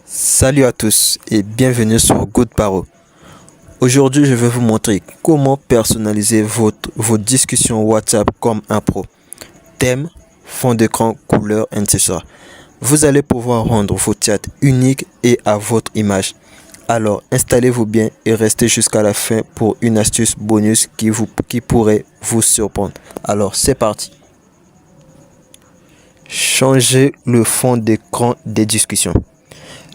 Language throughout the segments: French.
Salut à tous et bienvenue sur GoodParo. Aujourd'hui, je vais vous montrer comment personnaliser vos discussions WhatsApp comme un pro. Thème, fond d'écran, couleur, etc. Vous allez pouvoir rendre vos chats uniques et à votre image. Alors, installez-vous bien et restez jusqu'à la fin pour une astuce bonus qui pourrait vous surprendre. Alors, c'est parti. Changez le fond d'écran des discussions.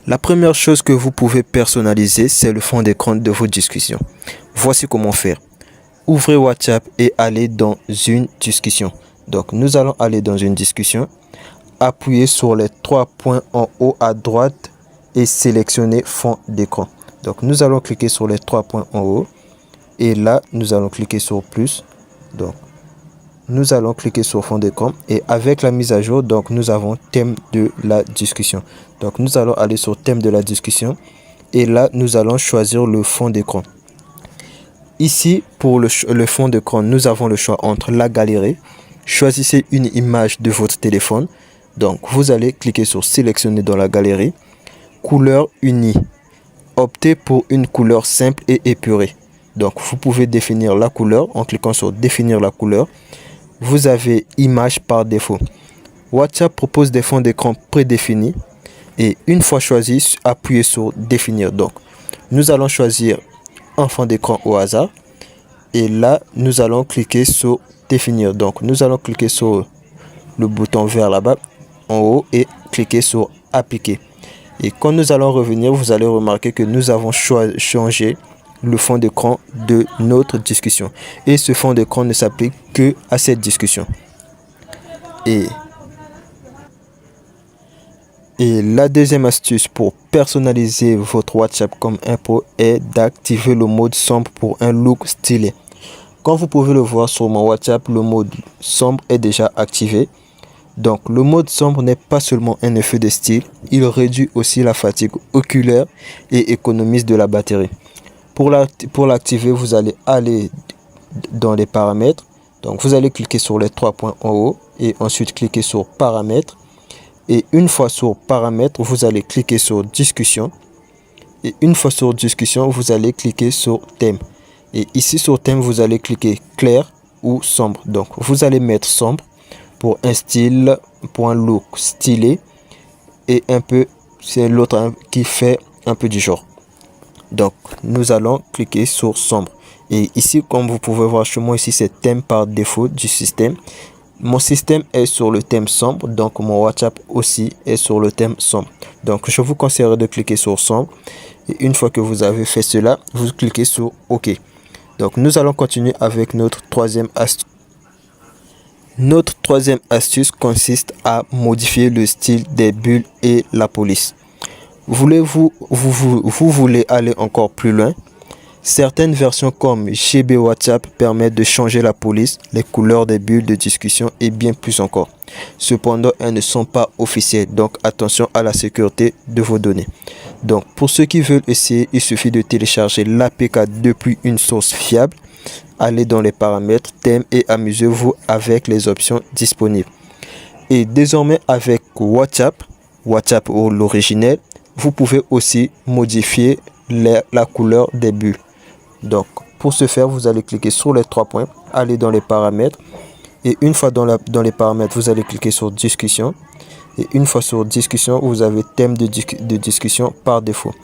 La première chose que vous pouvez personnaliser, c'est le fond d'écran de vos discussions. Voici comment faire. Ouvrez WhatsApp et allez dans une discussion. Donc, nous allons aller dans une discussion. Appuyez sur les trois points en haut à droite et sélectionnez fond d'écran. Donc, nous allons cliquer sur les trois points en haut. Et là, nous allons cliquer sur plus. Donc, nous allons cliquer sur fond d'écran et avec la mise à jour, donc nous avons thème de la discussion. Donc nous allons aller sur thème de la discussion et là nous allons choisir le fond d'écran. Ici pour le fond d'écran, nous avons le choix entre la galerie. Choisissez une image de votre téléphone. Donc vous allez cliquer sur sélectionner dans la galerie. Couleur unie. Optez pour une couleur simple et épurée. Donc vous pouvez définir la couleur en cliquant sur définir la couleur. Vous avez image par défaut. WhatsApp propose des fonds d'écran prédéfinis et une fois choisi, appuyez sur définir. Donc, nous allons choisir un fond d'écran au hasard et là, nous allons cliquer sur définir. Donc, nous allons cliquer sur le bouton vert là-bas en haut et cliquer sur appliquer. Et quand nous allons revenir, vous allez remarquer que nous avons changé le fond d'écran de notre discussion et ce fond d'écran ne s'applique que à cette discussion et la deuxième astuce pour personnaliser votre WhatsApp comme un pro est d'activer le mode sombre pour un look stylé. Comme vous pouvez le voir sur mon WhatsApp, le mode sombre est déjà activé. Donc le mode sombre n'est pas seulement un effet de style, il réduit aussi la fatigue oculaire et économise de la batterie. Pour l'activer, vous allez aller dans les paramètres. Donc, vous allez cliquer sur les trois points en haut et ensuite cliquer sur paramètres. Et une fois sur paramètres, vous allez cliquer sur discussion. Et une fois sur discussion, vous allez cliquer sur thème. Et ici sur thème, vous allez cliquer clair ou sombre. Donc, vous allez mettre sombre pour un style, pour un look stylé. Et un peu, c'est l'autre qui fait un peu du genre. Donc, nous allons cliquer sur sombre. Et ici, comme vous pouvez voir chez moi, ici, c'est thème par défaut du système. Mon système est sur le thème sombre. Donc, mon WhatsApp aussi est sur le thème sombre. Donc, je vous conseillerais de cliquer sur sombre. Et une fois que vous avez fait cela, vous cliquez sur OK. Donc, nous allons continuer avec notre troisième astuce. Notre troisième astuce consiste à modifier le style des bulles et la police. Vous voulez aller encore plus loin? Certaines versions comme GB WhatsApp permettent de changer la police, les couleurs des bulles de discussion et bien plus encore. Cependant, elles ne sont pas officielles, donc attention à la sécurité de vos données. Donc, pour ceux qui veulent essayer, il suffit de télécharger l'APK depuis une source fiable. Allez dans les paramètres, thème et amusez-vous avec les options disponibles. Et désormais avec WhatsApp ou l'originel, vous pouvez aussi modifier la couleur des bulles. Donc, pour ce faire, vous allez cliquer sur les trois points, aller dans les paramètres. Et une fois dans les paramètres, vous allez cliquer sur discussion. Et une fois sur discussion, vous avez thème de discussion par défaut.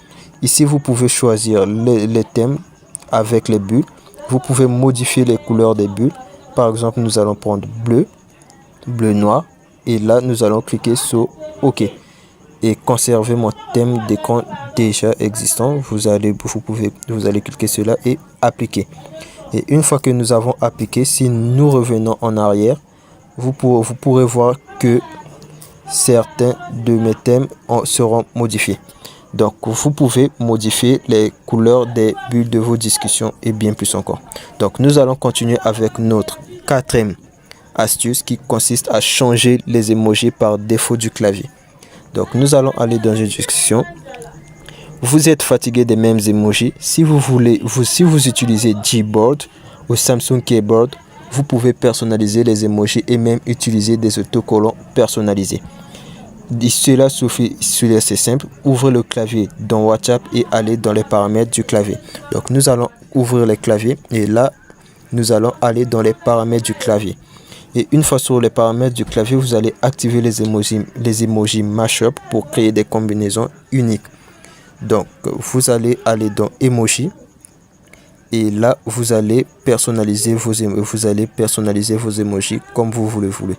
Ici, vous pouvez choisir les thèmes avec les bulles. Vous pouvez modifier les couleurs des bulles. Par exemple, nous allons prendre bleu, bleu noir. Et là, nous allons cliquer sur OK. Et conserver mon thème d'écran déjà existant, vous allez cliquer sur cela et appliquer. Et une fois que nous avons appliqué, si nous revenons en arrière, vous pourrez voir que certains de mes thèmes seront modifiés. Donc vous pouvez modifier les couleurs des bulles de vos discussions et bien plus encore. Donc nous allons continuer avec notre quatrième astuce qui consiste à changer les emojis par défaut du clavier. Donc nous allons aller dans une discussion. Vous êtes fatigué des mêmes emojis. Si vous utilisez Gboard ou Samsung Keyboard, vous pouvez personnaliser les emojis et même utiliser des autocollants personnalisés. Cela suffit, c'est simple. Ouvrez le clavier dans WhatsApp et allez dans les paramètres du clavier. Donc nous allons ouvrir les claviers et là nous allons aller dans les paramètres du clavier. Et une fois sur les paramètres du clavier, vous allez activer les emojis mashup pour créer des combinaisons uniques. Donc vous allez aller dans emoji et là vous allez personnaliser vos emojis comme vous voulez.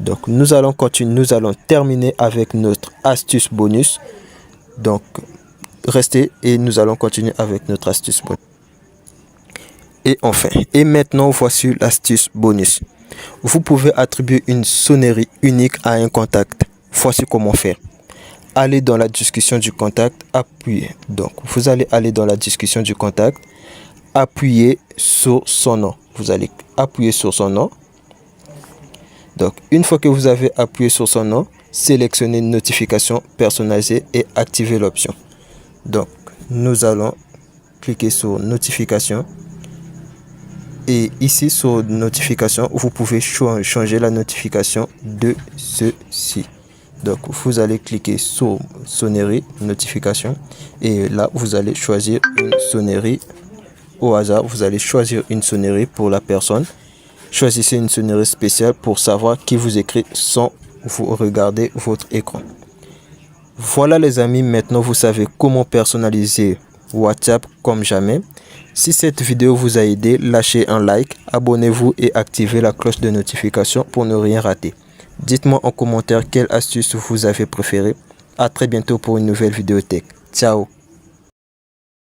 Donc nous allons continuer, nous allons terminer avec notre astuce bonus. Donc restez et nous allons continuer avec notre astuce bonus. Et maintenant voici l'astuce bonus. Vous pouvez attribuer une sonnerie unique à un contact. Voici comment faire. Allez dans la discussion du contact, appuyez. Donc vous allez aller dans la discussion du contact, appuyez sur son nom. Vous allez appuyer sur son nom. Donc une fois que vous avez appuyé sur son nom, sélectionnez notification personnalisée et activez l'option. Donc nous allons cliquer sur notification. Et ici sur notification, vous pouvez changer la notification de ceci. Donc vous allez cliquer sur sonnerie, notification. Et là, vous allez choisir une sonnerie au hasard. Vous allez choisir une sonnerie pour la personne. Choisissez une sonnerie spéciale pour savoir qui vous écrit sans vous regarder votre écran. Voilà les amis, maintenant vous savez comment personnaliser WhatsApp comme jamais. Si cette vidéo vous a aidé, lâchez un like, abonnez-vous et activez la cloche de notification pour ne rien rater. Dites-moi en commentaire quelle astuce vous avez préférée. À très bientôt pour une nouvelle vidéo tech. Ciao.